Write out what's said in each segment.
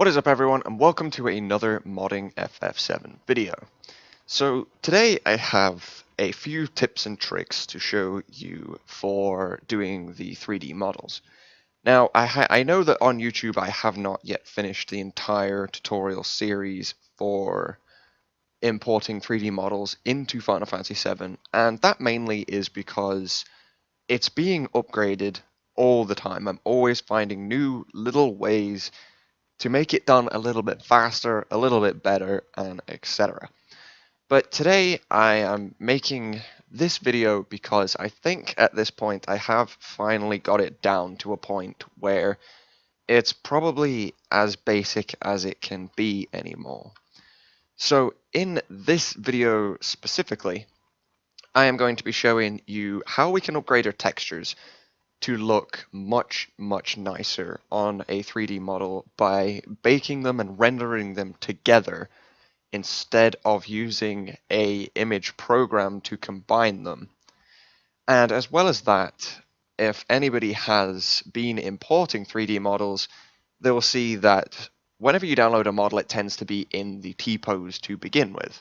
What is up everyone, and welcome to another modding FF7 video. So today I have a few tips and tricks to show you for doing the 3D models. Now I know that on YouTube I have not yet finished the entire tutorial series for importing 3D models into Final Fantasy VII, and that mainly is because it's being upgraded all the time. I'm always finding new little ways to make it done a little bit faster, a little bit better, and etc. But today I am making this video because I think at this point I have finally got it down to a point where it's probably as basic as it can be anymore. So in this video specifically, I am going to be showing you how we can upgrade our textures to look much nicer on a 3D model by baking them and rendering them together instead of using a image program to combine them. And as well as that, if anybody has been importing 3D models, they will see that whenever you download a model, it tends to be in the T-pose to begin with.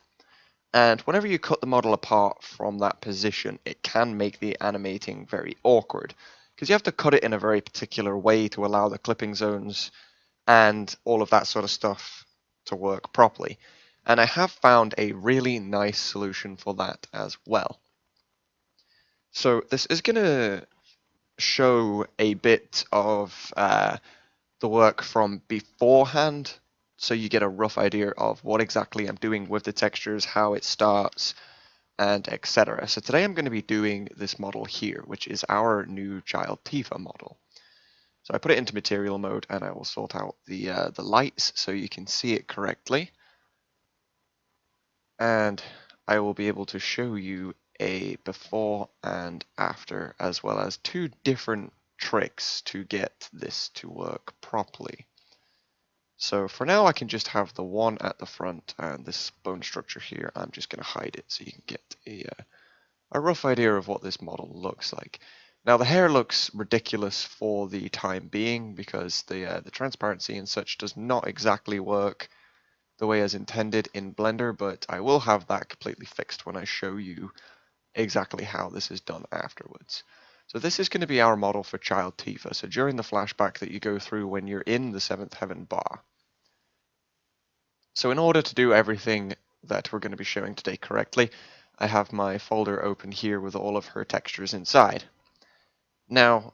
And whenever you cut the model apart from that position, it can make the animating very awkward, because you have to cut it in a very particular way to allow the clipping zones and all of that sort of stuff to work properly. And I have found a really nice solution for that as well. So this is going to show a bit of the work from beforehand, so you get a rough idea of what exactly I'm doing with the textures, how it starts, and etc. So today I'm going to be doing this model here, which is our new child Tifa model. So I put it into material mode, and I will sort out the lights so you can see it correctly. And I will be able to show you a before and after, as well as two different tricks to get this to work properly. So for now I can just have the one at the front, and this bone structure here I'm just going to hide it so you can get a rough idea of what this model looks like. Now the hair looks ridiculous for the time being because the transparency and such does not exactly work the way as intended in Blender, but I will have that completely fixed when I show you exactly how this is done afterwards. So this is going to be our model for Child Tifa, so during the flashback that you go through when you're in the 7th Heaven bar. So in order to do everything that we're going to be showing today correctly, I have my folder open here with all of her textures inside. Now,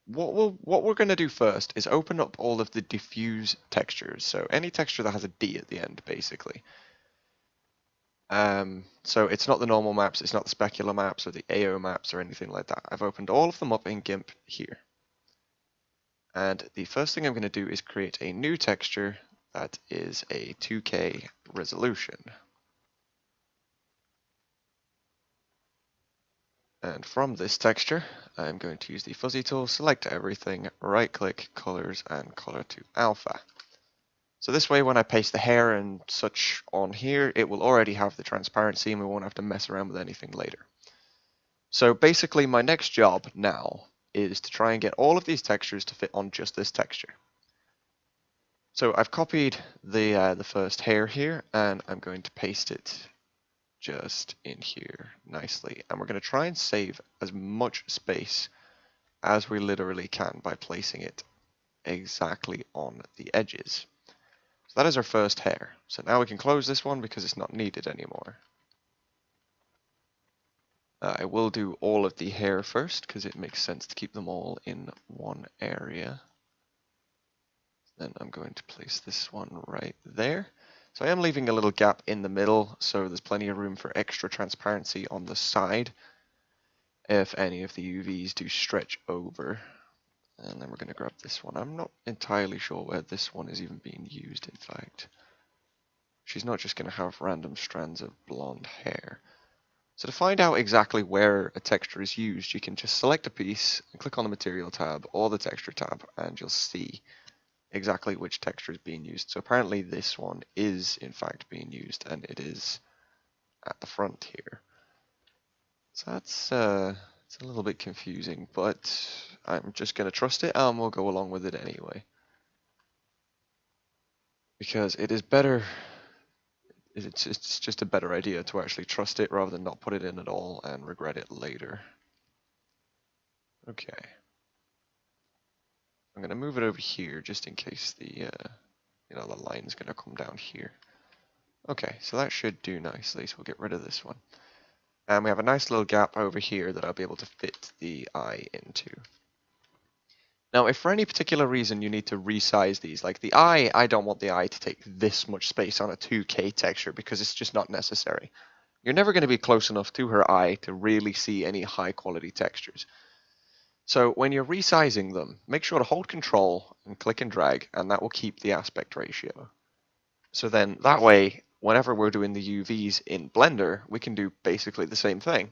what we're going to do first is open up all of the diffuse textures, so any texture that has a D at the end, basically. So it's not the normal maps, it's not the specular maps or the AO maps or anything like that. I've opened all of them up in GIMP here. And the first thing I'm going to do is create a new texture that is a 2K resolution. And from this texture, I'm going to use the fuzzy tool, select everything, right click, colors, and color to alpha. So this way when I paste the hair and such on here, it will already have the transparency and we won't have to mess around with anything later. So basically my next job now is to try and get all of these textures to fit on just this texture. So I've copied the first hair here, and I'm going to paste it just in here nicely. And we're going to try and save as much space as we literally can by placing it exactly on the edges. So that is our first hair. So now we can close this one because it's not needed anymore. I will do all of the hair first because it makes sense to keep them all in one area. Then I'm going to place this one right there. So I am leaving a little gap in the middle, so there's plenty of room for extra transparency on the side if any of the UVs do stretch over. And then we're going to grab this one. I'm not entirely sure where this one is even being used, in fact. She's not just going to have random strands of blonde hair. So to find out exactly where a texture is used, you can just select a piece and click on the Material tab or the Texture tab, and you'll see exactly which texture is being used. So apparently this one is in fact being used, and it is at the front here. So that's it's a little bit confusing, but I'm just going to trust it and we'll go along with it anyway. because it is better. It's just a better idea to actually trust it rather than not put it in at all and regret it later. Okay. I'm going to move it over here just in case the the line's going to come down here. Okay, so that should do nicely, so we'll get rid of this one. And we have a nice little gap over here that I'll be able to fit the eye into. Now, if for any particular reason you need to resize these, like the eye, I don't want the eye to take this much space on a 2K texture because it's just not necessary. You're never going to be close enough to her eye to really see any high quality textures. So when you're resizing them, make sure to hold Control and click and drag, and that will keep the aspect ratio. So then that way, whenever we're doing the UVs in Blender, we can do basically the same thing.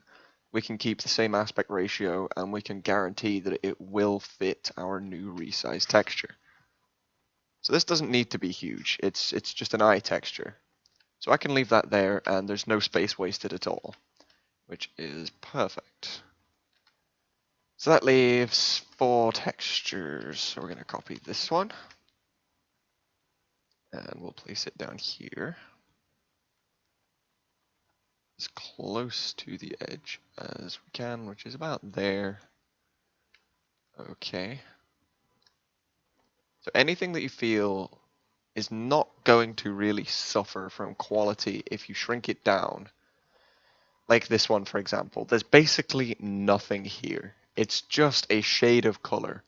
We can keep the same aspect ratio, and we can guarantee that it will fit our new resized texture. So this doesn't need to be huge, it's just an eye texture. So I can leave that there, and there's no space wasted at all, which is perfect. So that leaves 4 textures. So we're going to copy this one, and we'll place it down here, as close to the edge as we can, which is about there. Okay. So anything that you feel is not going to really suffer from quality if you shrink it down, like this one for example, there's basically nothing here. It's just a shade of color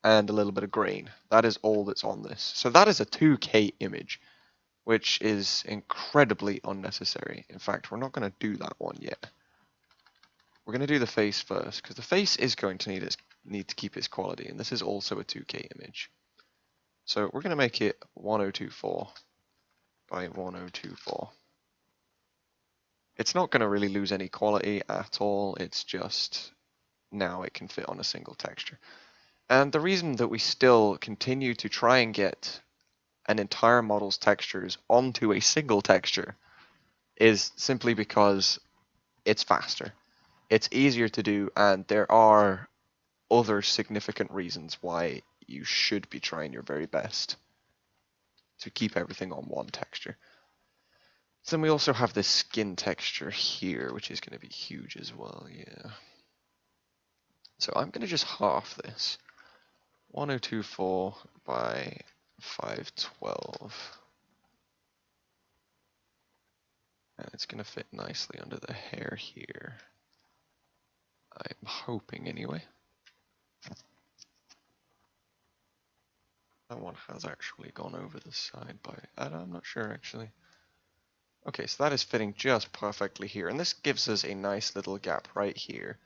and a little bit of grain. That is all that's on this. So that is a 2K image, which is incredibly unnecessary. In fact, we're not going to do that one yet. We're going to do the face first, because the face is going to need to keep its quality, and this is also a 2K image. So we're going to make it 1024 by 1024. It's not going to really lose any quality at all, it's just now it can fit on a single texture. And the reason that we still continue to try and get an entire model's textures onto a single texture is simply because it's faster. It's easier to do, and there are other significant reasons why you should be trying your very best to keep everything on one texture. Then we also have this skin texture here, which is going to be huge as well, yeah. So I'm going to just half this. 1024 by 512. And it's going to fit nicely under the hair here. I'm hoping anyway. That one has actually gone over the side by, I'm not sure actually. Okay, so that is fitting just perfectly here, and this gives us a nice little gap right here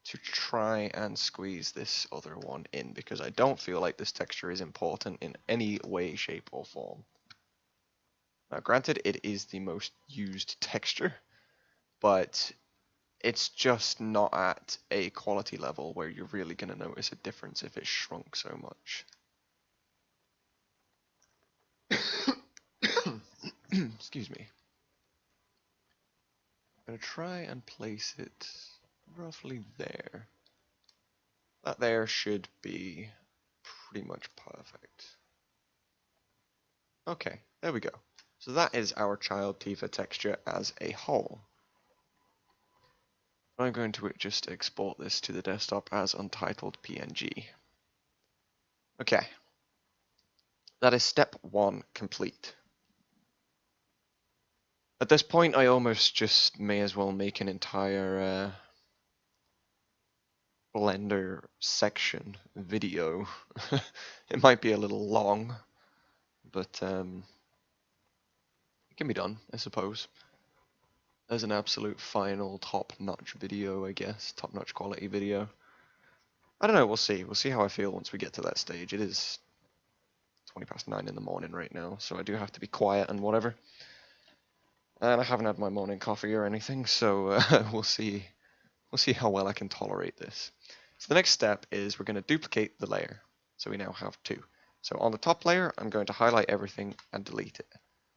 to try and squeeze this other one in, because I don't feel like this texture is important in any way, shape, or form. Now granted, it is the most used texture, but it's just not at a quality level where you're really going to notice a difference if it's shrunk so much. Excuse me. I'm going to try and place it roughly there. That there should be pretty much perfect. Okay, there we go. So that is our child Tifa texture as a whole. I'm going to just export this to the desktop as untitled PNG. Okay. That is step 1 complete. At this point, I almost just may as well make an entire Blender section video. It might be a little long, but it can be done, I suppose. As an absolute final top-notch video, I guess. Top-notch quality video. I don't know, we'll see. We'll see how I feel once we get to that stage. It is 9:20 in the morning right now, so I do have to be quiet and whatever. And I haven't had my morning coffee or anything, so we'll see how well I can tolerate this. So the next step is we're going to duplicate the layer. So we now have 2. So on the top layer, I'm going to highlight everything and delete it.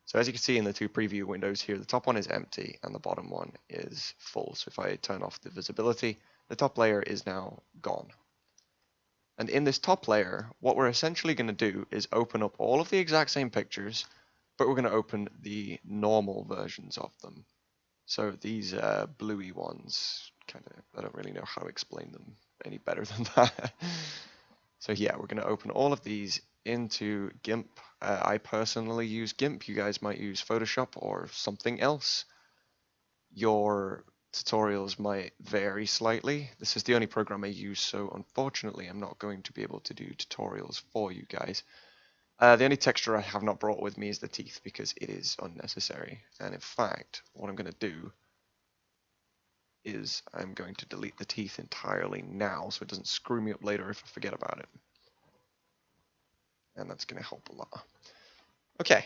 So as you can see in the 2 preview windows here, the top one is empty and the bottom one is full. So if I turn off the visibility, the top layer is now gone. And in this top layer, what we're essentially going to do is open up all of the exact same pictures, but we're going to open the normal versions of them. So these bluey ones, I don't really know how to explain them any better than that. So yeah, we're going to open all of these into GIMP. I personally use GIMP. You guys might use Photoshop or something else. Your tutorials might vary slightly. This is the only program I use, so unfortunately I'm not going to be able to do tutorials for you guys. The only texture I have not brought with me is the teeth because it is unnecessary. And in fact, what I'm going to do is I'm going to delete the teeth entirely now so it doesn't screw me up later if I forget about it. And that's going to help a lot. Okay,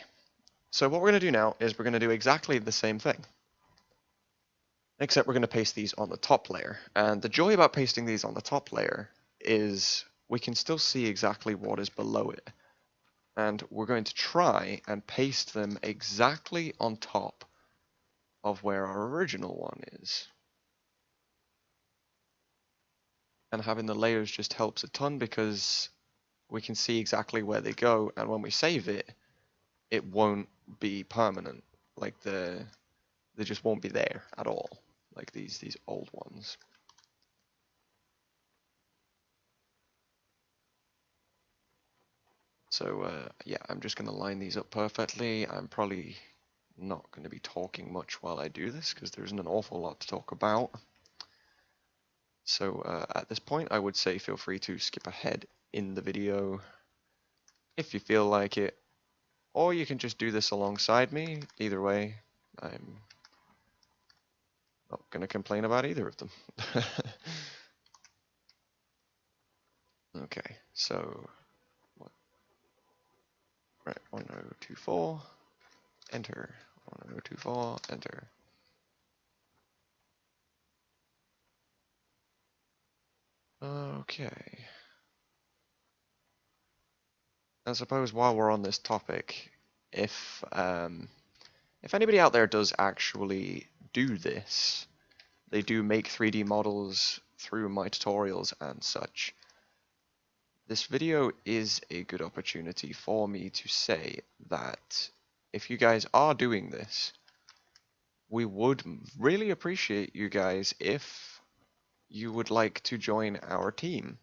so what we're going to do now is we're going to do exactly the same thing. Except we're going to paste these on the top layer. And the joy about pasting these on the top layer is we can still see exactly what is below it. And we're going to try and paste them exactly on top of where our original one is. And having the layers just helps a ton because we can see exactly where they go, and when we save it, it won't be permanent. Like they just won't be there at all, like these old ones. So yeah, I'm just going to line these up perfectly. I'm probably not going to be talking much while I do this because there isn't an awful lot to talk about. So at this point, I would say feel free to skip ahead in the video if you feel like it, or you can just do this alongside me. Either way, I'm not going to complain about either of them. Okay, so right, 1024, enter, 1024, enter. Okay. I suppose while we're on this topic, if anybody out there does actually do this, they do make 3D models through my tutorials and such, this video is a good opportunity for me to say that if you guys are doing this, we would really appreciate you guys if you would like to join our team.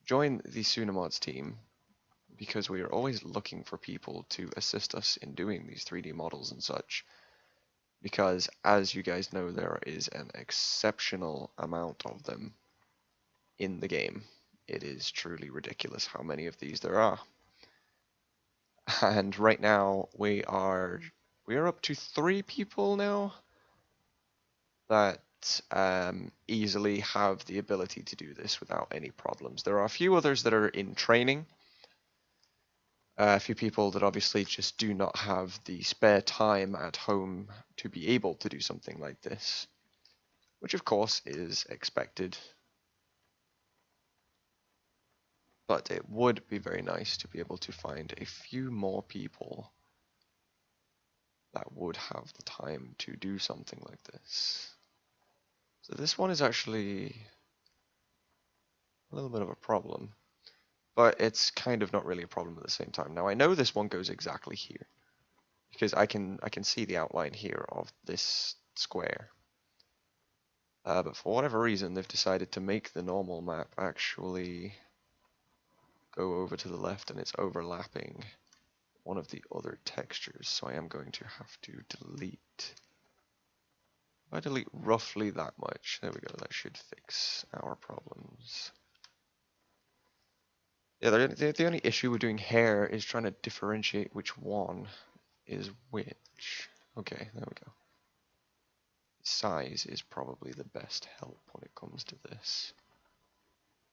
Join the Tsunamods team, because we are always looking for people to assist us in doing these 3D models and such. Because as you guys know, there is an exceptional amount of them in the game. It is truly ridiculous how many of these there are. And right now we are up to 3 people now that easily have the ability to do this without any problems. There are a few others that are in training. A few people that obviously just do not have the spare time at home to be able to do something like this, which of course is expected. But it would be very nice to be able to find a few more people that would have the time to do something like this. So this one is actually a little bit of a problem, but it's kind of not really a problem at the same time. Now I know this one goes exactly here, because I can see the outline here of this square. But for whatever reason, they've decided to make the normal map actually go over to the left, and it's overlapping one of the other textures, so I am going to have to delete. If I delete roughly that much, there we go, that should fix our problems. Yeah, the only issue with doing hair is trying to differentiate which one is which. Okay, there we go. Size is probably the best help when it comes to this.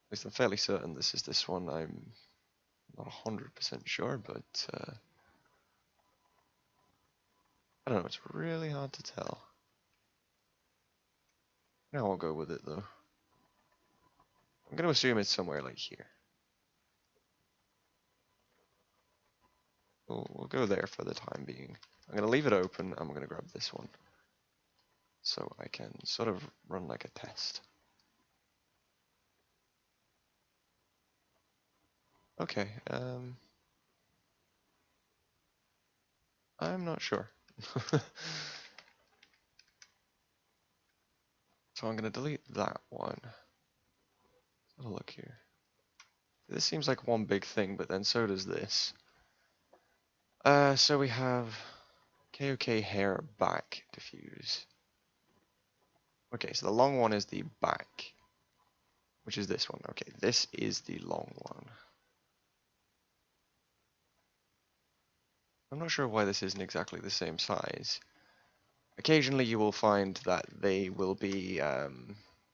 At least I'm fairly certain this is this one. I'm not 100% sure, but I don't know, it's really hard to tell. Now I'll go with it though. I'm going to assume it's somewhere like here. We'll go there for the time being. I'm going to leave it open. I'm going to grab this one, so I can sort of run like a test. Okay, I'm not sure. So I'm going to delete that one. Have a look here. This seems like one big thing, but then so does this. So we have KOK hair back diffuse. Okay, so the long one is the back, which is this one. Okay, this is the long one. I'm not sure why this isn't exactly the same size. Occasionally you will find that they will be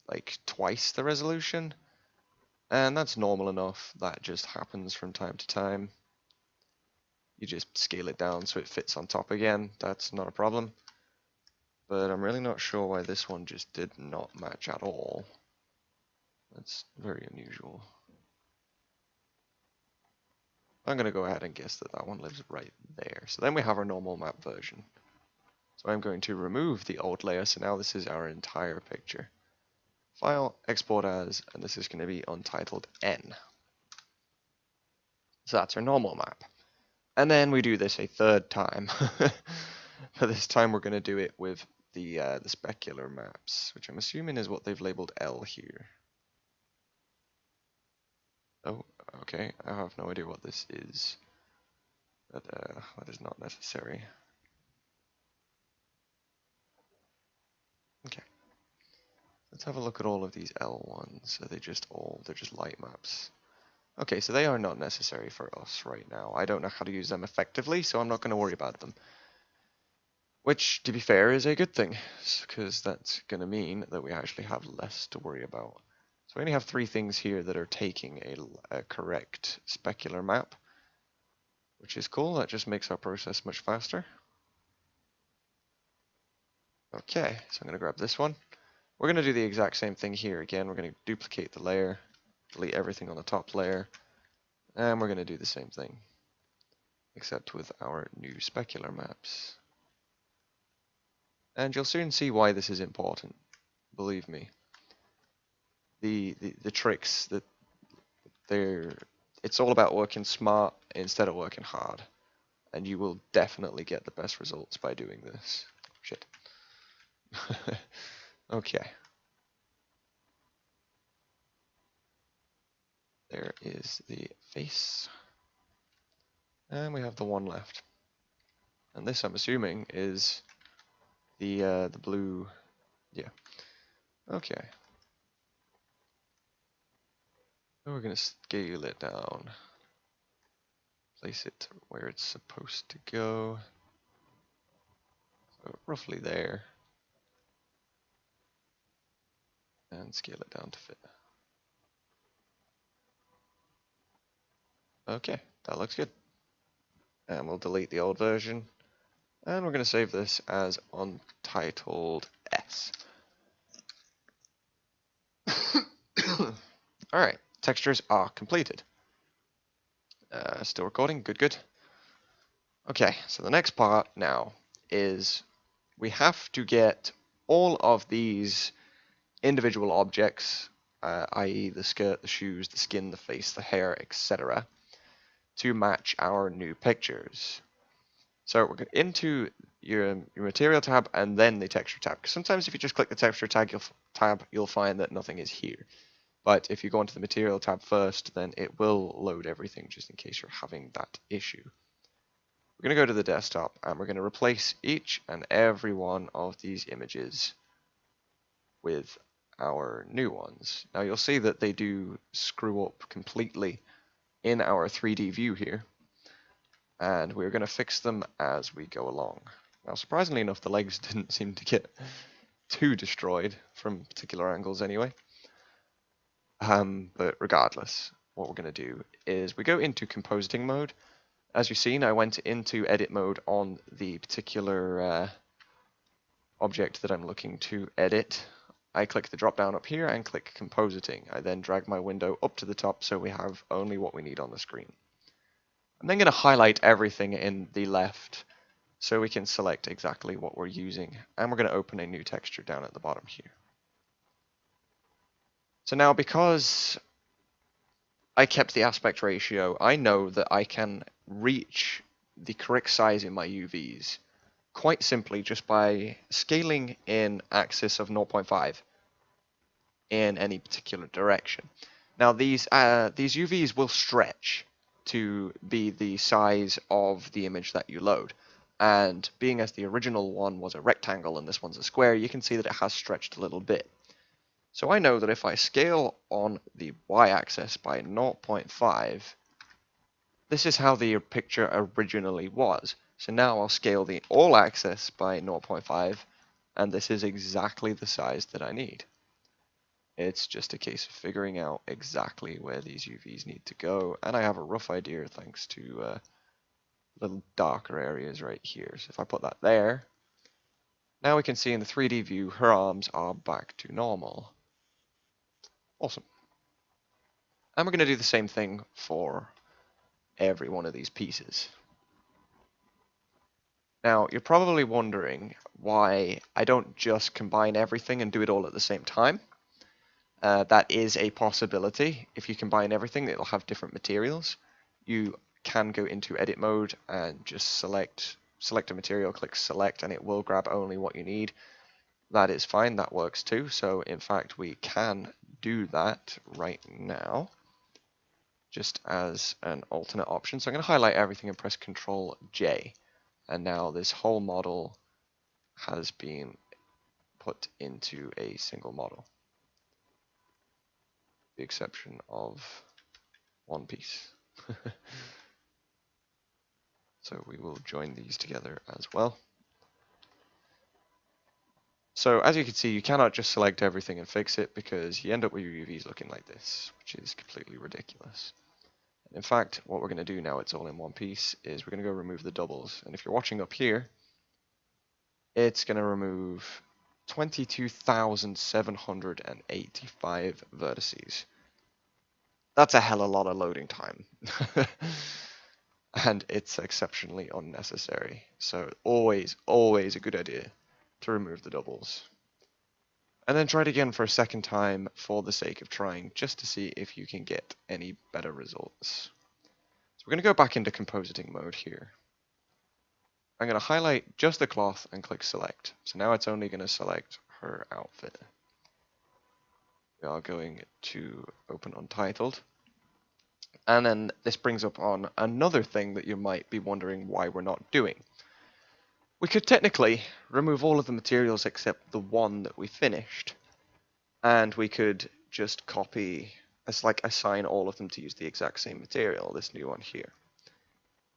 like twice the resolution, and that's normal enough. That just happens from time to time. You just scale it down so it fits on top again. That's not a problem. But I'm really not sure why this one just did not match at all. That's very unusual. I'm going to go ahead and guess that that one lives right there. So then we have our normal map version. So I'm going to remove the old layer, so now this is our entire picture. File, export as, and this is going to be Untitled N. So that's our normal map. And then we do this a third time. But this time we're going to do it with the Specular Maps, which I'm assuming is what they've labeled L here. Oh, okay, I have no idea what this is. But that is not necessary. Okay. Let's have a look at all of these L ones. Are they just they're just light maps? Okay, so they are not necessary for us right now. I don't know how to use them effectively, so I'm not going to worry about them. Which, to be fair, is a good thing, because that's going to mean that we actually have less to worry about. So we only have 3 things here that are taking a correct specular map, which is cool. That just makes our process much faster. Okay, so I'm going to grab this one. We're going to do the exact same thing here again. We're going to duplicate the layer, delete everything on the top layer, and we're going to do the same thing, except with our new specular maps. And you'll soon see why this is important, believe me. The tricks that it's all about working smart instead of working hard, and you will definitely get the best results by doing this. Shit. Okay. There is the face. And we have the one left. And this, I'm assuming, is the blue. Yeah. Okay. So we're going to scale it down. Place it where it's supposed to go. So roughly there. And scale it down to fit. Okay, that looks good. And we'll delete the old version. And we're going to save this as Untitled S. Alright, textures are completed. Still recording, good. Okay, so the next part now is we have to get all of these individual objects, i.e. the skirt, the shoes, the skin, the face, the hair, etc., to match our new pictures. So we're into your material tab and then the texture tab. Because sometimes if you just click the texture tab, you'll find that nothing is here. But if you go into the material tab first, then it will load everything just in case you're having that issue. We're going to go to the desktop and we're going to replace each and every one of these images with our new ones. Now you'll see that they do screw up completely in our 3D view here, and we're going to fix them as we go along. Now surprisingly enough, the legs didn't seem to get too destroyed from particular angles anyway. But regardless, what we're going to do is we go into compositing mode. As you've seen, I went into edit mode on the particular object that I'm looking to edit. I click the drop down up here and click compositing. I then drag my window up to the top so we have only what we need on the screen. I'm then going to highlight everything in the left so we can select exactly what we're using, and we're going to open a new texture down at the bottom here. So now, because I kept the aspect ratio, I know that I can reach the correct size in my UVs quite simply just by scaling in axis of 0.5 in any particular direction. Now these UVs will stretch to be the size of the image that you load. And being as the original one was a rectangle and this one's a square, you can see that it has stretched a little bit. So I know that if I scale on the y-axis by 0.5, this is how the picture originally was. So now I'll scale the all-axis by 0.5, and this is exactly the size that I need. It's just a case of figuring out exactly where these UVs need to go, and I have a rough idea thanks to little darker areas right here. So if I put that there, now we can see in the 3D view her arms are back to normal. Awesome. And we're going to do the same thing for every one of these pieces. Now, you're probably wondering why I don't just combine everything and do it all at the same time. That is a possibility. If you combine everything, it'll have different materials. You can go into edit mode and just select a material, click select, and it will grab only what you need. That is fine, that works too. So in fact, we can do that right now, just as an alternate option. So I'm going to highlight everything and press Control J. And now this whole model has been put into a single model. The exception of one piece. So we will join these together as well. So as you can see, you cannot just select everything and fix it because you end up with your UVs looking like this, which is completely ridiculous. In fact, what we're going to do now, it's all in one piece, is we're going to go remove the doubles. And if you're watching up here, it's going to remove 22,785 vertices. That's a hell of a lot of loading time. And it's exceptionally unnecessary. So always a good idea to remove the doubles. And then try it again for a second time for the sake of trying, just to see if you can get any better results. So we're going to go back into compositing mode here. I'm going to highlight just the cloth and click select. So now it's only going to select her outfit. We are going to open Untitled. And then this brings up on another thing that you might be wondering why we're not doing. We could technically remove all of the materials except the one that we finished. And we could just copy, assign all of them to use the exact same material, this new one here.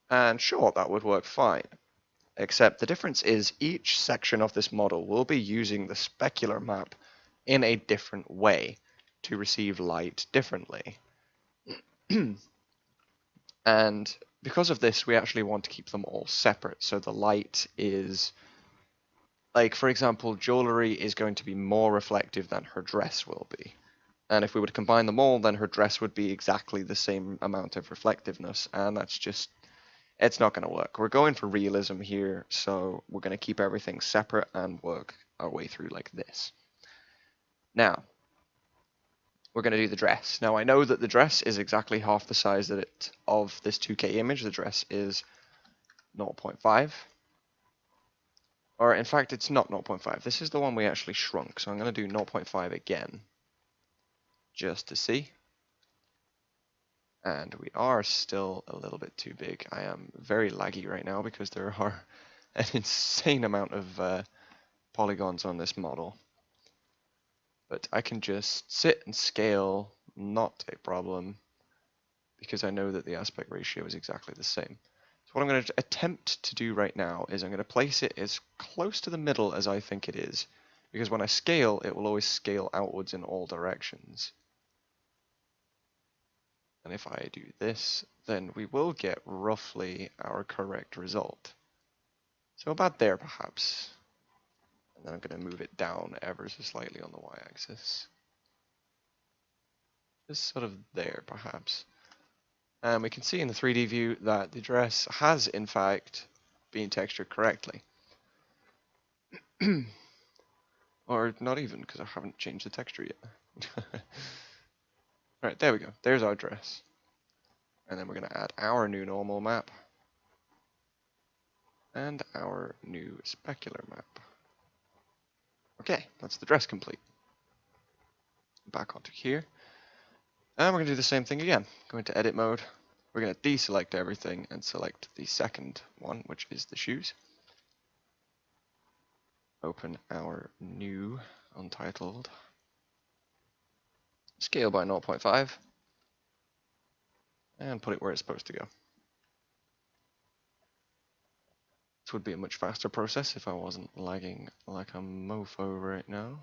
And sure, that would work fine. Except the difference is each section of this model will be using the specular map in a different way to receive light differently. And because of this, we actually want to keep them all separate. So the light is, like, for example, jewelry is going to be more reflective than her dress will be. And if we were to combine them all, then her dress would be exactly the same amount of reflectiveness. And that's just, it's not going to work. We're going for realism here, so we're going to keep everything separate and work our way through like this. Now, we're going to do the dress. Now I know that the dress is exactly half the size of this 2K image. The dress is 0.5. Or in fact, it's not 0.5. This is the one we actually shrunk. So I'm going to do 0.5 again, just to see. And we are still a little bit too big. I am very laggy right now because there are an insane amount of polygons on this model. But I can just sit and scale, not a problem, because I know that the aspect ratio is exactly the same. So what I'm going to attempt to do right now is I'm going to place it as close to the middle as I think it is, because when I scale, it will always scale outwards in all directions. And if I do this, then we will get roughly our correct result. So about there, perhaps. And then I'm going to move it down ever so slightly on the y-axis. Just sort of there, perhaps. And we can see in the 3D view that the dress has, in fact, been textured correctly. Or not even, because I haven't changed the texture yet. Alright, there we go. There's our dress. And then we're going to add our new normal map. and our new specular map. Okay, that's the dress complete. Back onto here. And we're going to do the same thing again. Go into edit mode. We're going to deselect everything and select the second one, which is the shoes. Open our new Untitled. Scale by 0.5. And put it where it's supposed to go. This would be a much faster process if I wasn't lagging like a mofo right now.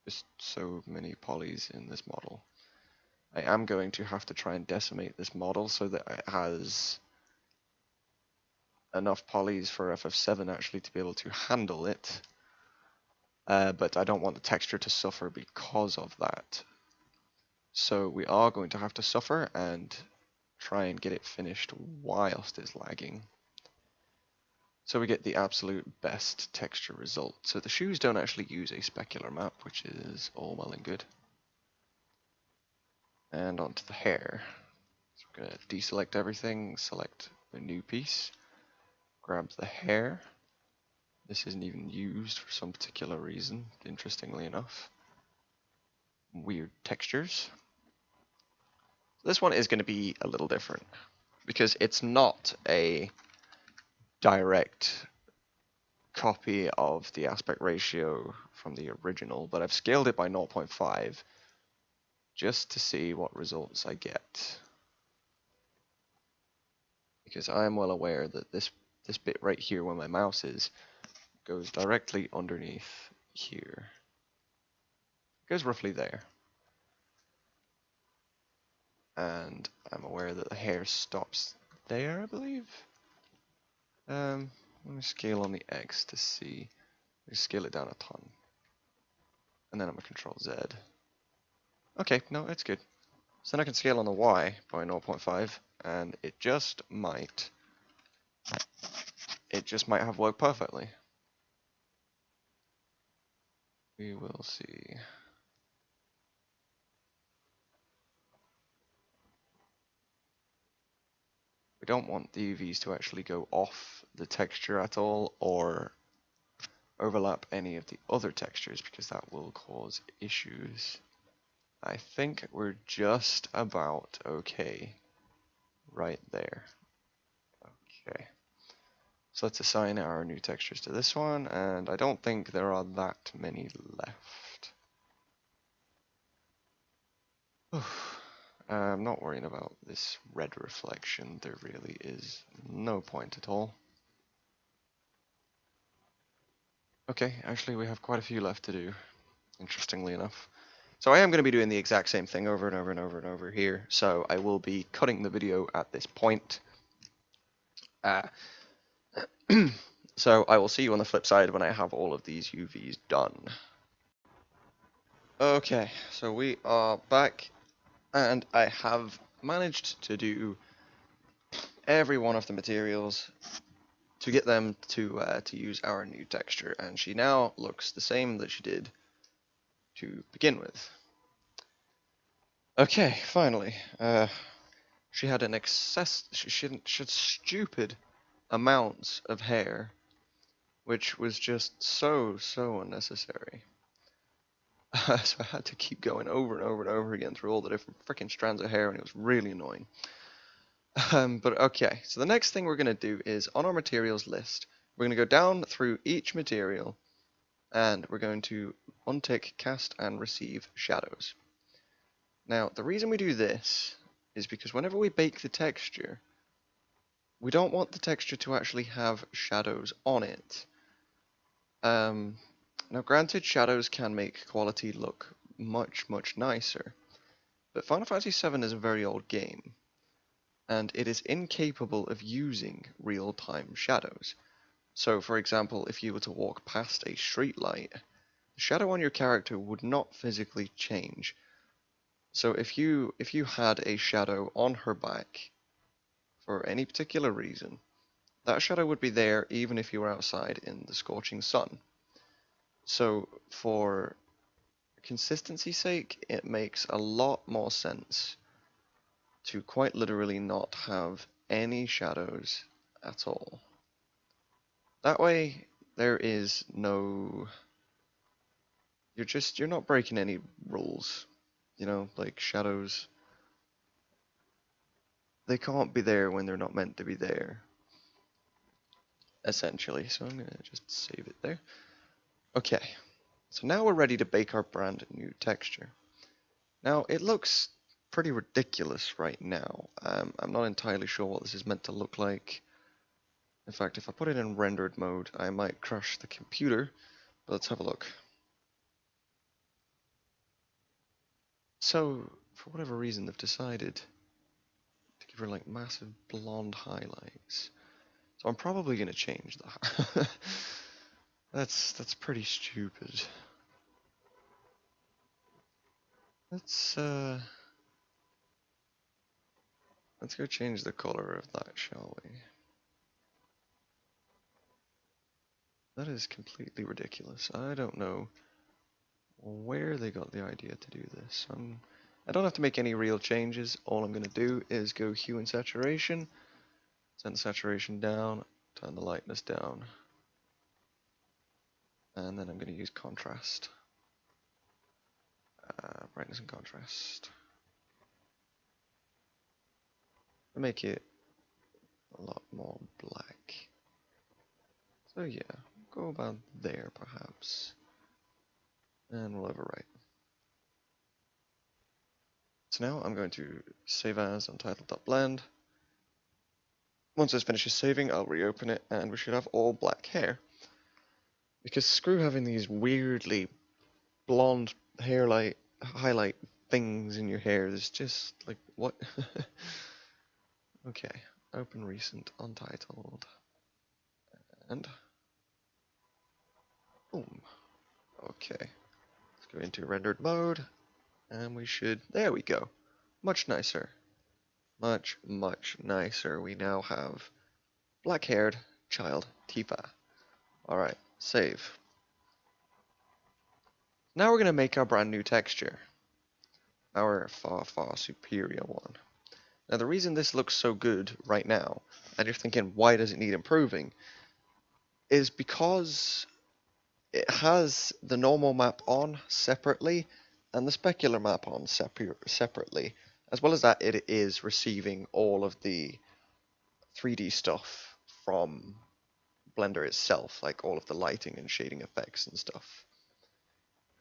Just so many polys in this model. I am going to have to try and decimate this model so that it has enough polys for FF7 actually to be able to handle it. But I don't want the texture to suffer because of that. So we are going to have to suffer and try and get it finished whilst it's lagging. So we get the absolute best texture result. So the shoes don't actually use a specular map, which is all well and good. And onto the hair. So we're going to deselect everything, select the new piece, grab the hair. This isn't even used for some particular reason, interestingly enough. Weird textures. This one is going to be a little different because it's not a direct copy of the aspect ratio from the original, but I've scaled it by 0.5 just to see what results I get. Because I am well aware that this bit right here where my mouse is goes directly underneath here. It goes roughly there. And I'm aware that the hair stops there, I believe. Let me scale on the X to see. Let me scale it down a ton. And then I'm going to Control Z. Okay, no, it's good. So then I can scale on the Y by 0.5, and it just might have worked perfectly. We will see. We don't want the UVs to actually go off the texture at all, or overlap any of the other textures, because that will cause issues. I think we're just about okay right there. Okay. So let's assign our new textures to this one, and I don't think there are that many left. I'm not worrying about this red reflection. There really is no point at all. Okay, actually we have quite a few left to do, interestingly enough. So I am going to be doing the exact same thing over and over and over and over here, so I will be cutting the video at this point. So I will see you on the flip side when I have all of these UVs done. Okay, so we are back, and I have managed to do every one of the materials to get them to use our new texture, and she now looks the same that she did to begin with. Okay, finally. She had an she had stupid amounts of hair, which was just so unnecessary. So I had to keep going over and over and over again through all the different freaking strands of hair, and it was really annoying. But okay, so the next thing we're going to do is on our materials list, we're going to go down through each material, and we're going to untick cast and receive shadows. Now, the reason we do this is because whenever we bake the texture, we don't want the texture to actually have shadows on it. Now, granted, shadows can make quality look much nicer, but Final Fantasy VII is a very old game, and it is incapable of using real-time shadows. So, for example, if you were to walk past a streetlight, the shadow on your character would not physically change. So if you had a shadow on her back for any particular reason, that shadow would be there even if you were outside in the scorching sun. So for consistency's sake, it makes a lot more sense to quite literally not have any shadows at all. That way, there is no... You're not breaking any rules. You know, like shadows. They can't be there when they're not meant to be there. Essentially. So I'm gonna just save it there. Okay. So now we're ready to bake our brand new texture. Now, it looks pretty ridiculous right now. I'm not entirely sure what this is meant to look like. In fact, if I put it in rendered mode, I might crash the computer. But let's have a look. So, for whatever reason, they've decided to give her like massive blonde highlights. So I'm probably going to change that. That's pretty stupid. Let's go change the color of that, shall we? That is completely ridiculous. I don't know where they got the idea to do this. I don't have to make any real changes. All I'm going to do is go hue and saturation, turn the saturation down, turn the lightness down, and then I'm going to use contrast. Brightness and contrast. I'll make it a lot more black. So yeah, go about there perhaps. And we'll overwrite. So now I'm going to save as Untitled.blend. Once this finishes saving, I'll reopen it and we should have all black hair. Because screw having these weirdly blonde highlight things in your hair. There's just like, what? Okay, open recent Untitled. And boom. Okay, let's go into rendered mode. And we should, there we go. Much nicer. Much, much nicer. We now have black-haired child Tifa. Alright, save. Now we're going to make our brand new texture. Our far, far superior one. Now the reason this looks so good right now, and you're thinking, why does it need improving? Is because it has the normal map on separately, and the specular map on separately. As well as that, it is receiving all of the 3D stuff from Blender itself, like all of the lighting and shading effects and stuff.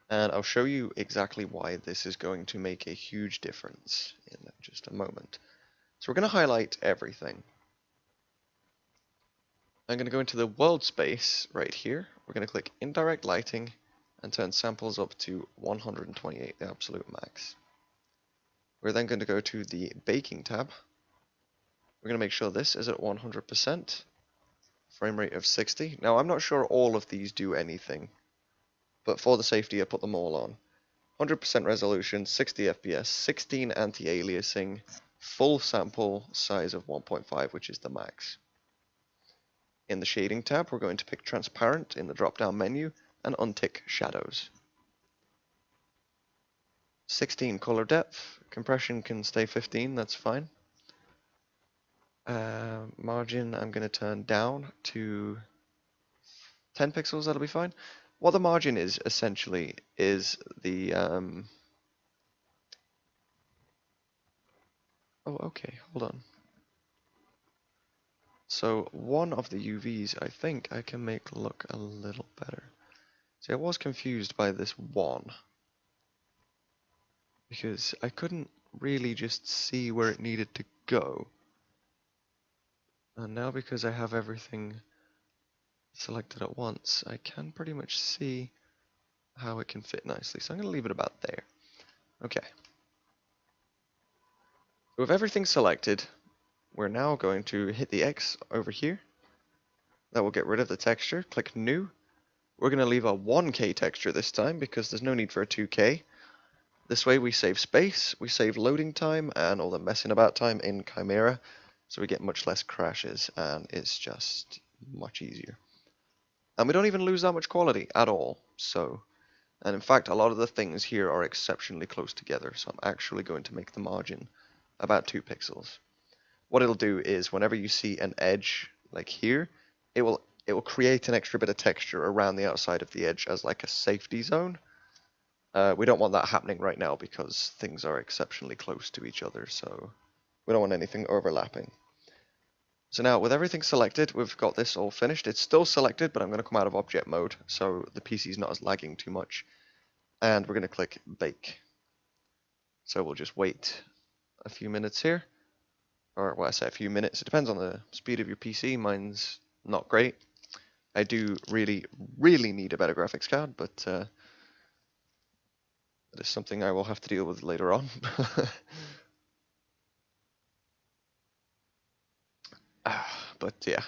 And I'll show you exactly why this is going to make a huge difference in just a moment. So we're going to highlight everything. I'm going to go into the world space right here. We're going to click indirect lighting and turn samples up to 128, the absolute max. We're then going to go to the baking tab. We're going to make sure this is at 100%, frame rate of 60. Now I'm not sure all of these do anything, but for the safety I put them all on. 100% resolution, 60 FPS, 16 anti-aliasing, full sample size of 1.5, which is the max. In the shading tab, we're going to pick transparent in the drop-down menu and untick shadows. 16 color depth, compression can stay 15, that's fine. Margin I'm going to turn down to 10 pixels, that'll be fine. What the margin is, essentially, is the... Oh, okay, hold on. So, one of the UVs, I think I can make look a little better. See, I was confused by this one. Because I couldn't really just see where it needed to go. And now because I have everything selected at once, I can pretty much see how it can fit nicely. So I'm going to leave it about there. Okay. With everything selected, we're now going to hit the X over here. That will get rid of the texture. Click New. We're going to leave a 1K texture this time because there's no need for a 2K. This way we save space, we save loading time and all the messing about time in Chimera. So we get much less crashes and it's just much easier. And we don't even lose that much quality at all. So, and in fact, a lot of the things here are exceptionally close together. So I'm actually going to make the margin about 2 pixels. what it'll do is whenever you see an edge like here, it will create an extra bit of texture around the outside of the edge as like a safety zone. We don't want that happening right now because things are exceptionally close to each other, so we don't want anything overlapping. So now with everything selected, we've got this all finished. It's still selected, but I'm going to come out of object mode so the PC is not as lagging too much. And we're going to click bake. So we'll just wait a few minutes here. Or well, I say a few minutes. It depends on the speed of your PC. Mine's not great. I do really, really need a better graphics card, but that is something I will have to deal with later on. But yeah,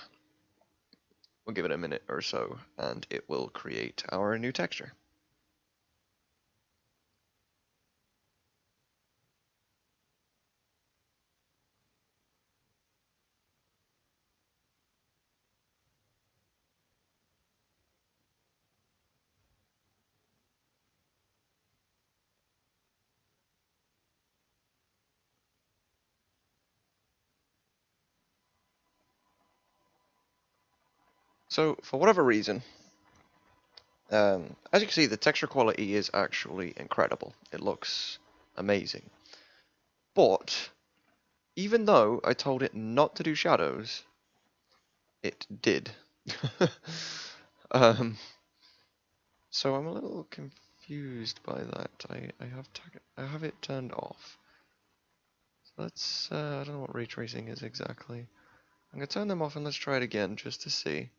we'll give it a minute or so, and it will create our new texture. So for whatever reason, as you can see, the texture quality is actually incredible. It looks amazing. But even though I told it not to do shadows, it did. um, so I'm a little confused by that. I have it turned off. So let's I don't know what ray tracing is exactly. I'm gonna turn them off and let's try it again just to see.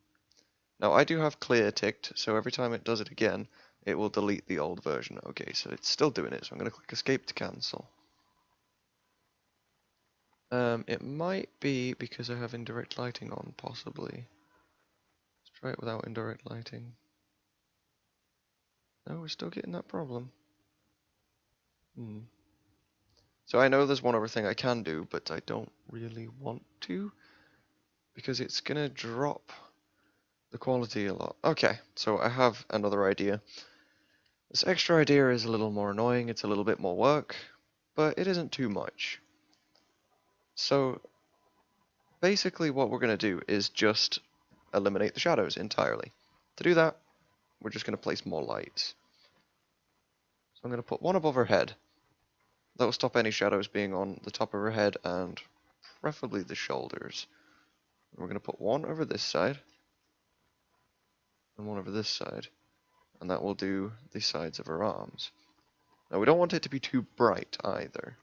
Now I do have clear ticked, so every time it does it again, it will delete the old version. Okay, so it's still doing it, so I'm gonna click escape to cancel. It might be because I have indirect lighting on, possibly. Let's try it without indirect lighting. No, we're still getting that problem. So I know there's one other thing I can do, but I don't really want to, because it's gonna drop the quality a lot. Okay, so I have another idea. This extra idea is a little more annoying, it's a little bit more work, but it isn't too much. So basically what we're gonna do is just eliminate the shadows entirely. To do that, we're just gonna place more lights. So I'm gonna put one above her head. That will stop any shadows being on the top of her head and preferably the shoulders. We're going to put one over this side and one over this side, and that will do the sides of her arms. Now we don't want it to be too bright either.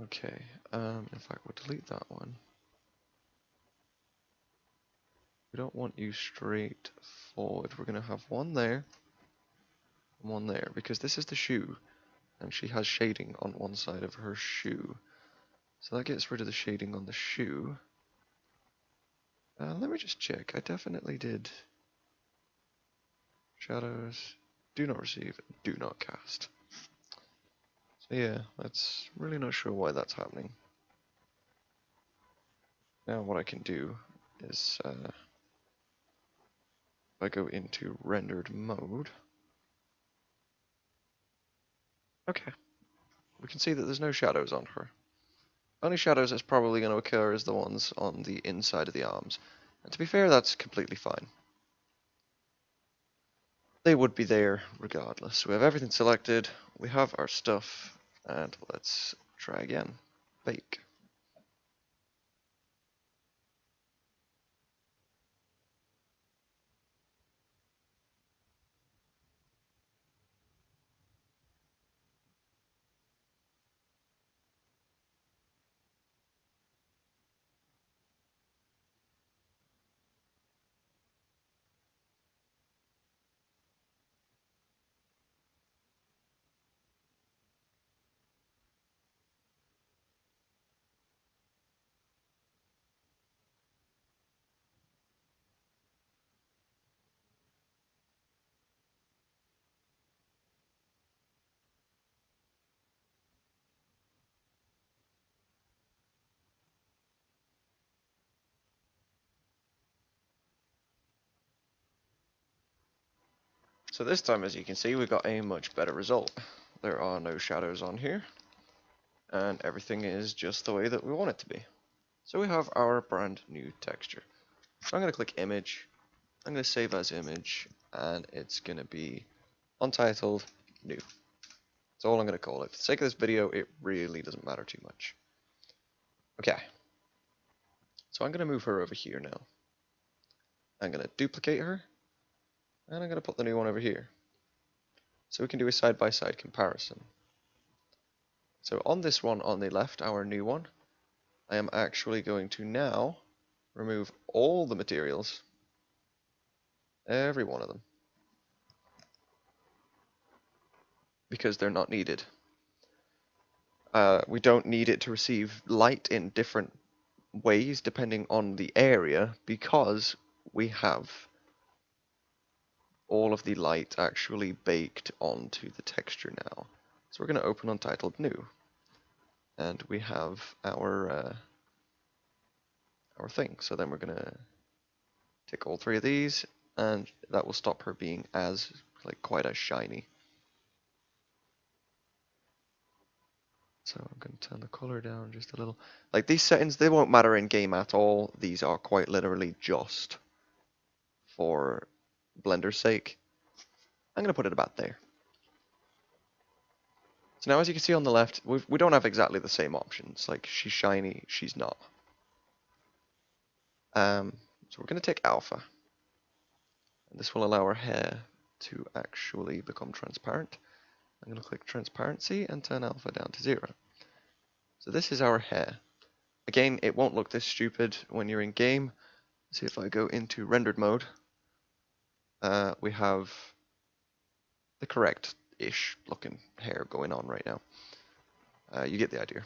Okay, in fact we'll delete that one. We don't want you straight forward. We're going to have one there and one there, because this is the shoe, and she has shading on one side of her shoe. So that gets rid of the shading on the shoe. Let me just check. I definitely did. Shadows. Do not receive. Do not cast. So yeah, that's really not sure why that's happening. Now what I can do is if I go into rendered mode. Okay. We can see that there's no shadows on her. Only shadows that's probably going to occur is the ones on the inside of the arms. And to be fair, that's completely fine. They would be there regardless. We have everything selected, we have our stuff, and let's try again. Bake. So this time, as you can see, we got a much better result. There are no shadows on here. and everything is just the way that we want it to be. So we have our brand new texture. So I'm going to click image, I'm going to save as image, and it's going to be Untitled New. That's all I'm going to call it. For the sake of this video, it really doesn't matter too much. Okay. So I'm going to move her over here now. I'm going to duplicate her, and I'm going to put the new one over here. So we can do a side-by-side comparison. So on this one on the left, our new one, I am actually going to now remove all the materials, every one of them, because they're not needed. We don't need it to receive light in different ways depending on the area, because we have all of the light actually baked onto the texture now. So we're going to open Untitled New, and we have our thing. So then we're going to tick all three of these, and that will stop her being as quite as shiny. So I'm going to turn the color down just a little. Like, these settings, they won't matter in game at all. These are quite literally just for Blender's sake. I'm going to put it about there. So now, as you can see on the left, we don't have exactly the same options. Like, she's shiny, she's not. So we're going to take alpha. And this will allow our hair to actually become transparent. I'm going to click transparency and turn alpha down to 0. So this is our hair. Again, it won't look this stupid when you're in game. See, if I go into rendered mode, we have the correct-ish looking hair going on right now. You get the idea.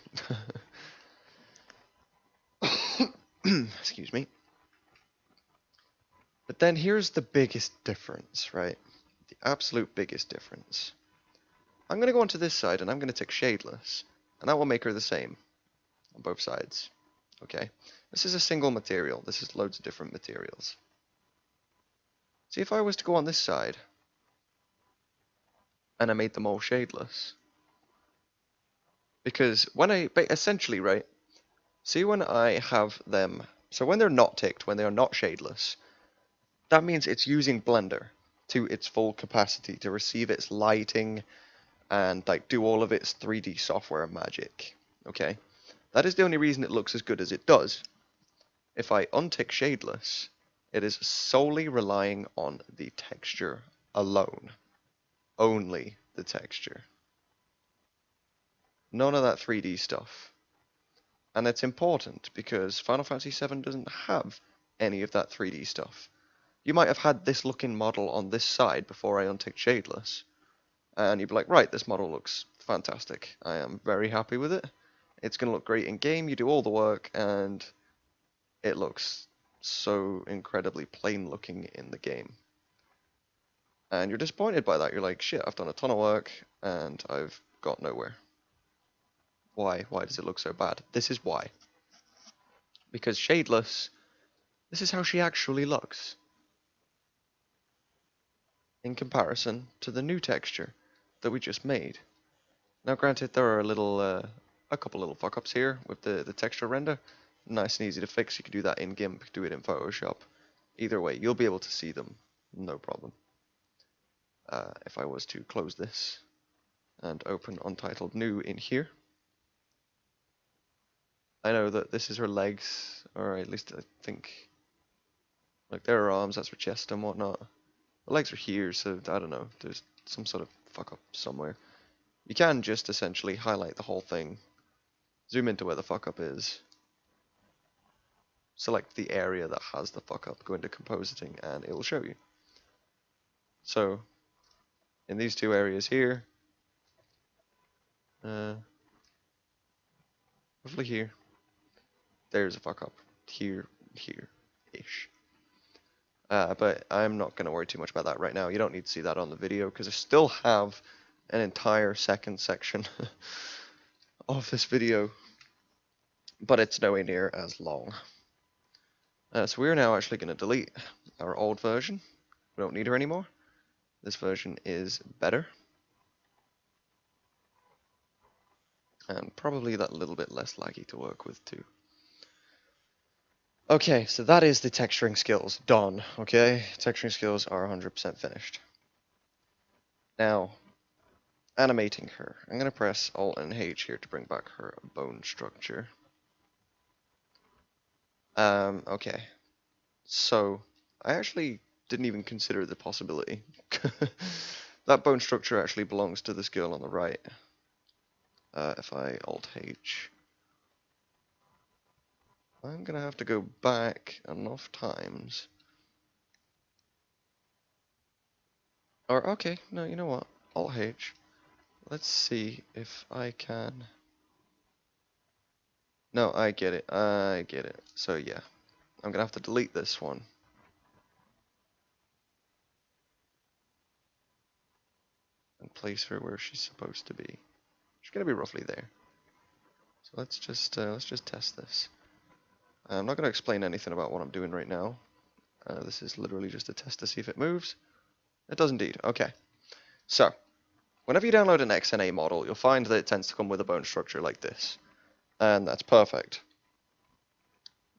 Excuse me. But then here's the biggest difference, right? The absolute biggest difference. I'm going to go onto this side and I'm going to tick Shadeless, and that will make her the same on both sides. Okay? This is a single material. This is loads of different materials. See, if I was to go on this side and I made them all shadeless, because when essentially, right, see when I have them, so when they're not ticked, when they are not shadeless, that means it's using Blender to its full capacity to receive its lighting and do all of its 3D software magic. Okay, that is the only reason it looks as good as it does. If I untick shadeless, it is solely relying on the texture alone. Only the texture. None of that 3D stuff. And it's important because Final Fantasy VII doesn't have any of that 3D stuff. You might have had this looking model on this side before I unticked Shadeless, and you'd be like, right, this model looks fantastic. I am very happy with it. It's going to look great in game. You do all the work, and it looks so incredibly plain looking in the game. And you're disappointed by that. You're like, shit, I've done a ton of work, and I've got nowhere. Why? Why does it look so bad? This is why. Because Shadeless, this is how she actually looks in comparison to the new texture that we just made. Now granted, there are a couple little fuck-ups here with the texture render. Nice and easy to fix. You can do that in GIMP, do it in Photoshop. Either way, you'll be able to see them, no problem. If I was to close this and open Untitled New in here, I know that this is her legs, or at least I think, like, there are arms, that's her chest and whatnot. The legs are here, so I don't know, there's some sort of fuck up somewhere. You can just essentially highlight the whole thing, zoom into where the fuck up is, select the area that has the fuck up, go into Compositing, and it will show you. So, in these two areas here, roughly here, there's a fuck up. Here-ish. But I'm not going to worry too much about that right now. You don't need to see that on the video, because I still have an entire second section of this video, but it's nowhere near as long. So we're now actually going to delete our old version. We don't need her anymore. This version is better. And probably that little bit less laggy to work with too. Okay, so that is the texturing skills done, okay? Texturing skills are 100% finished. Now, animating her. I'm going to press Alt and H here to bring back her bone structure. Okay. So, I actually didn't even consider the possibility. That bone structure actually belongs to this girl on the right. If I Alt H, I'm gonna have to go back enough times. Or, okay, no, you know what? Alt H. Let's see if I can. No, I get it. I get it. So, yeah. I'm gonna have to delete this one. And place her where she's supposed to be. She's gonna be roughly there. So let's just test this. I'm not gonna explain anything about what I'm doing right now. This is literally just a test to see if it moves. It does indeed. Okay. So, whenever you download an XNA model, you'll find that it tends to come with a bone structure like this. And that's perfect.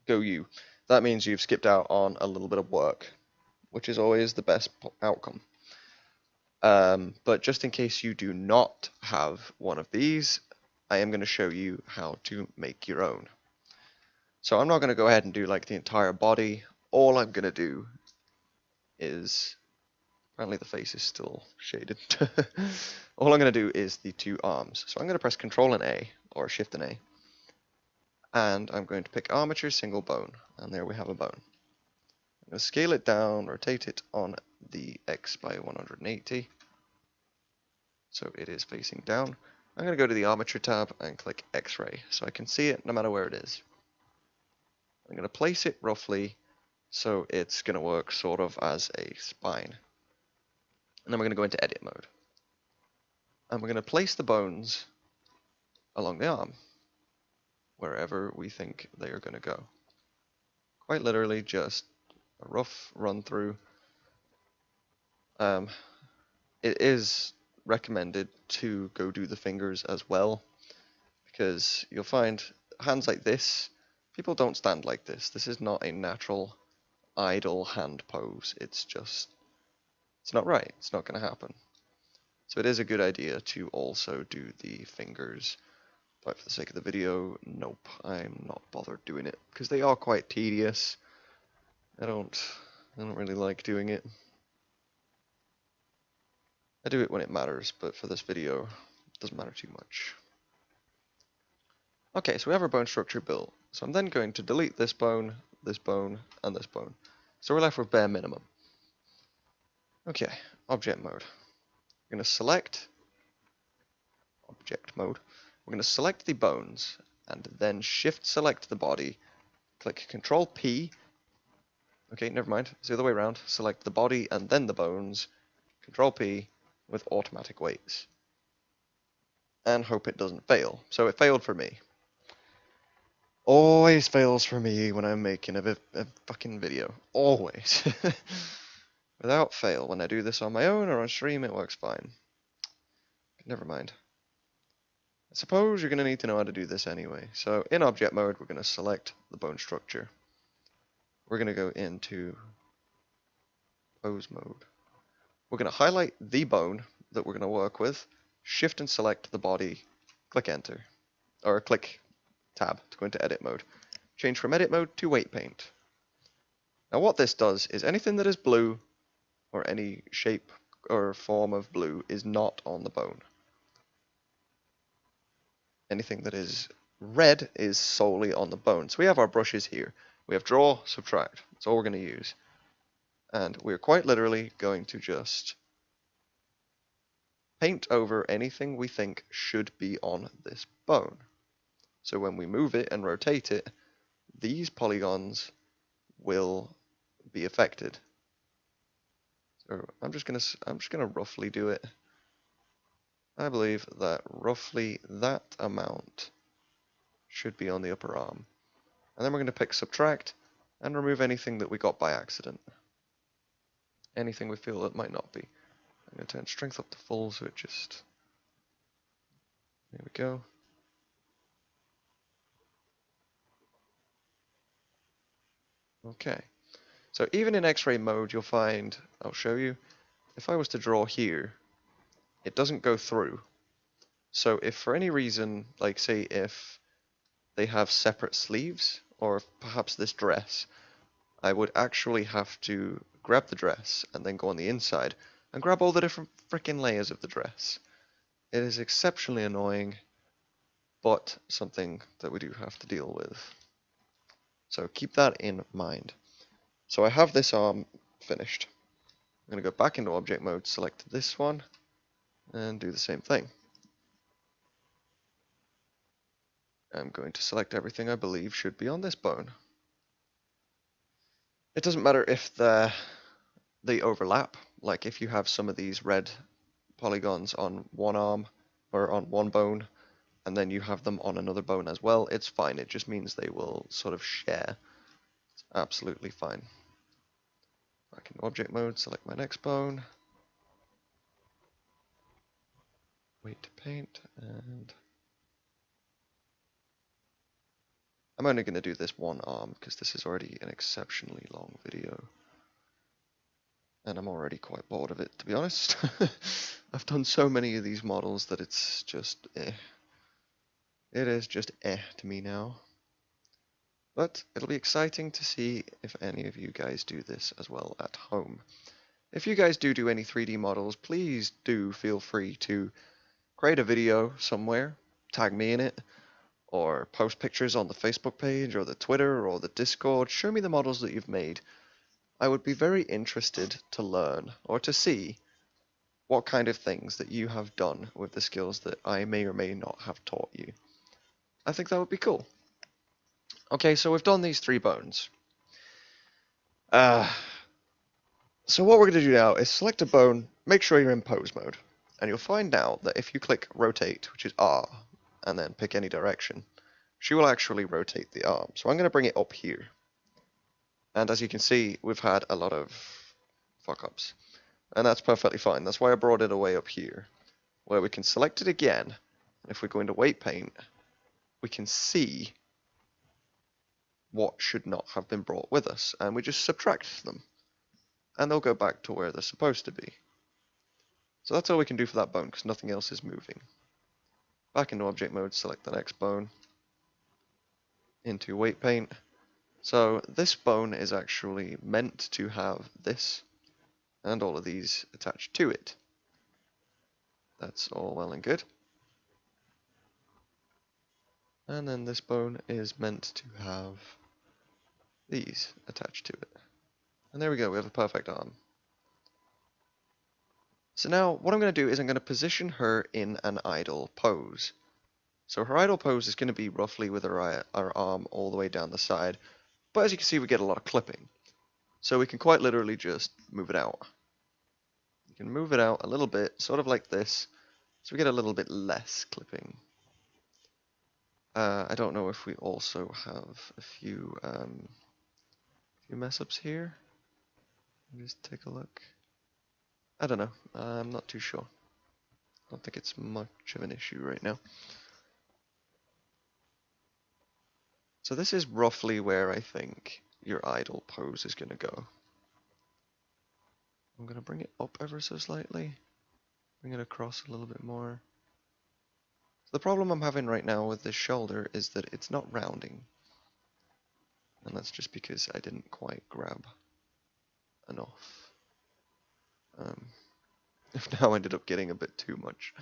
Go you. That means you've skipped out on a little bit of work, which is always the best outcome. But just in case you do not have one of these, I am going to show you how to make your own. So I'm not going to go ahead and do like the entire body. All I'm going to do is, apparently the face is still shaded. All I'm going to do is the two arms. So I'm going to press Control and A, or Shift and A. And I'm going to pick armature single bone. And there we have a bone. I'm going to scale it down, rotate it on the X by 180. So it is facing down. I'm going to go to the armature tab and click X-ray so I can see it no matter where it is. I'm going to place it roughly so it's going to work sort of as a spine. And then we're going to go into edit mode. And we're going to place the bones along the arm, wherever we think they are going to go. Quite literally just a rough run through. It is recommended to go do the fingers as well, because you'll find hands like this, people don't stand like this. This is not a natural idle hand pose. It's not right. It's not going to happen. So it is a good idea to also do the fingers. But for the sake of the video, nope, I'm not bothered doing it, because they are quite tedious. I don't really like doing it. I do it when it matters, but for this video, it doesn't matter too much. Okay, so we have our bone structure built. So I'm then going to delete this bone, and this bone. So we're left with bare minimum. Okay, object mode. We're going to select object mode. We're going to select the bones, and then shift select the body. Click Control P. Okay, never mind. It's the other way around. Select the body and then the bones. Control P with automatic weights. And hope it doesn't fail. So it failed for me. Always fails for me when I'm making a fucking video. Always. Without fail. When I do this on my own or on stream, it works fine. Never mind. I suppose you're going to need to know how to do this anyway. So in object mode, we're going to select the bone structure. We're going to go into pose mode. We're going to highlight the bone that we're going to work with, shift and select the body, click enter, or click tab to go into edit mode. Change from edit mode to weight paint. Now what this does is anything that is blue, or any shape or form of blue, is not on the bone. Anything that is red is solely on the bone. So we have our brushes here. We have draw, subtract. That's all we're going to use. And we're quite literally going to just paint over anything we think should be on this bone. So when we move it and rotate it, these polygons will be affected. So I'm just gonna roughly do it. I believe that roughly that amount should be on the upper arm. And then we're going to pick subtract and remove anything that we got by accident. Anything we feel that might not be. I'm going to turn strength up to full so it just... There we go. Okay, so even in X-ray mode, you'll find, I'll show you, if I was to draw here, it doesn't go through. So if for any reason, like say if they have separate sleeves, or perhaps this dress, I would actually have to grab the dress and then go on the inside and grab all the different freaking layers of the dress. It is exceptionally annoying, but something that we do have to deal with. So keep that in mind. So I have this arm finished. I'm going to go back into object mode, select this one, and do the same thing. I'm going to select everything I believe should be on this bone. It doesn't matter if they overlap, like if you have some of these red polygons on one arm or on one bone, and then you have them on another bone as well, it's fine. It just means they will sort of share. It's absolutely fine. Back in object mode, select my next bone. Wait to paint, and I'm only going to do this one arm because this is already an exceptionally long video. And I'm already quite bored of it, to be honest. I've done so many of these models that it's just eh. It is just eh to me now. But it'll be exciting to see if any of you guys do this as well at home. If you guys do any 3D models, please do feel free to create a video somewhere, tag me in it, or post pictures on the Facebook page, or the Twitter, or the Discord. Show me the models that you've made. I would be very interested to learn, or to see, what kind of things that you have done with the skills that I may or may not have taught you. I think that would be cool. Okay, so we've done these 3 bones. So what we're going to do now is select a bone, make sure you're in pose mode, and you'll find out that if you click rotate, which is R, and then pick any direction, she will actually rotate the arm. So I'm going to bring it up here. And as you can see, we've had a lot of fuck-ups. And that's perfectly fine. That's why I brought it away up here, where we can select it again. And if we go into weight paint, we can see what should not have been brought with us. And we just subtract them. And they'll go back to where they're supposed to be. So that's all we can do for that bone, because nothing else is moving. Back into object mode, select the next bone. Into weight paint. So this bone is actually meant to have this and all of these attached to it. That's all well and good. And then this bone is meant to have these attached to it. And there we go, we have a perfect arm. So now what I'm going to do is I'm going to position her in an idle pose. So her idle pose is going to be roughly with her arm all the way down the side. But as you can see, we get a lot of clipping. So we can quite literally just move it out. You can move it out a little bit, sort of like this, so we get a little bit less clipping. I don't know if we also have a few mess-ups here. Just take a look. I don't know. I'm not too sure. I don't think it's much of an issue right now. So this is roughly where I think your idle pose is going to go. I'm going to bring it up ever so slightly. Bring it across a little bit more. The problem I'm having right now with this shoulder is that it's not rounding. And that's just because I didn't quite grab enough. I've now ended up getting a bit too much.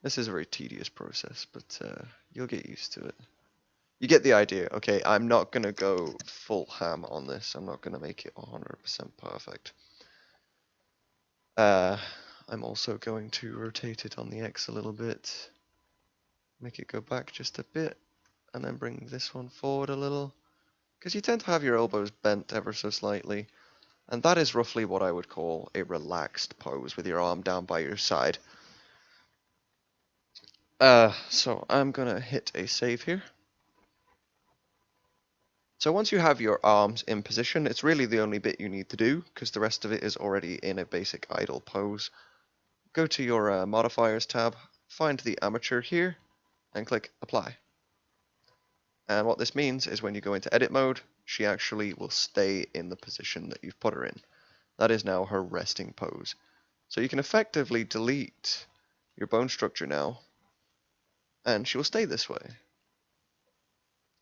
This is a very tedious process, but you'll get used to it. You get the idea. Okay, I'm not going to go full ham on this. I'm not going to make it 100% perfect. I'm also going to rotate it on the X a little bit. Make it go back just a bit. And then bring this one forward a little. Because you tend to have your elbows bent ever so slightly. And that is roughly what I would call a relaxed pose with your arm down by your side. So I'm going to hit a save here. So once you have your arms in position, it's really the only bit you need to do, because the rest of it is already in a basic idle pose. Go to your modifiers tab, find the armature here, and click apply. And what this means is when you go into edit mode, she actually will stay in the position that you've put her in. That is now her resting pose. So you can effectively delete your bone structure now, and she will stay this way.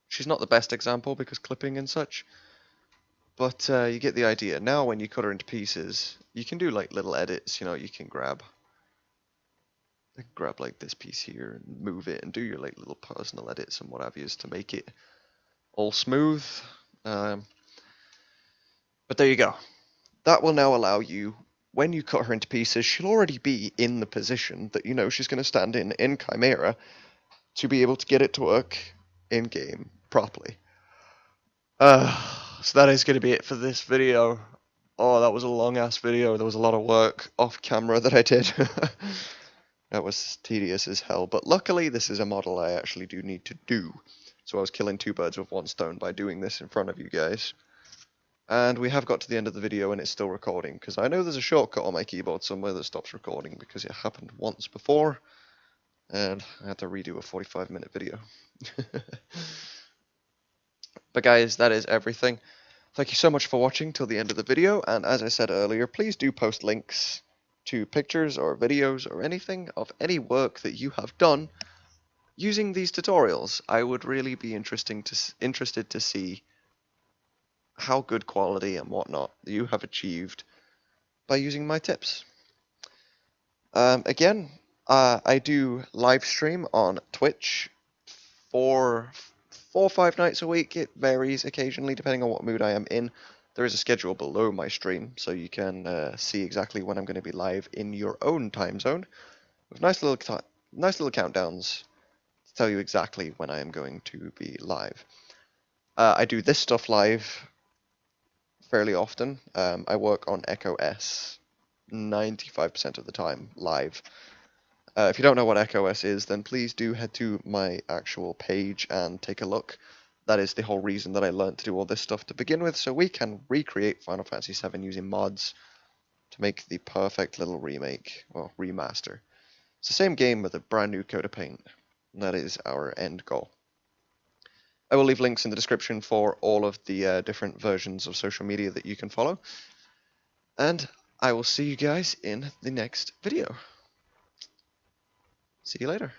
She's not the best example because clipping and such, but you get the idea. Now when you cut her into pieces, you can do like little edits, you can grab like this piece here and move it and do your like little personal edits and what have yous to make it all smooth. But there you go. That will now allow you, when you cut her into pieces, she'll already be in the position that you know she's going to stand in Chimera to be able to get it to work in game properly. So that is going to be it for this video. Oh, that was a long ass video. There was a lot of work off camera that I did. That was tedious as hell, but luckily this is a model I actually do need to do. So I was killing two birds with one stone by doing this in front of you guys. And we have got to the end of the video and it's still recording, because I know there's a shortcut on my keyboard somewhere that stops recording, because it happened once before, and I had to redo a 45-minute video. But guys, that is everything. Thank you so much for watching till the end of the video, and as I said earlier, please do post links to pictures or videos or anything of any work that you have done using these tutorials. I would really be interested to see how good quality and whatnot you have achieved by using my tips. Again, I do live stream on Twitch 4 or 5 nights a week. It varies occasionally depending on what mood I am in. There is a schedule below my stream, so you can see exactly when I'm going to be live in your own time zone, with nice little countdowns to tell you exactly when I am going to be live. I do this stuff live fairly often. I work on Echo S 95% of the time live. If you don't know what Echo S is, then please do head to my actual page and take a look. That is the whole reason that I learned to do all this stuff to begin with, so we can recreate Final Fantasy VII using mods to make the perfect little remake, or remaster. It's the same game with a brand new coat of paint. And that is our end goal. I will leave links in the description for all of the different versions of social media that you can follow. And I will see you guys in the next video. See you later.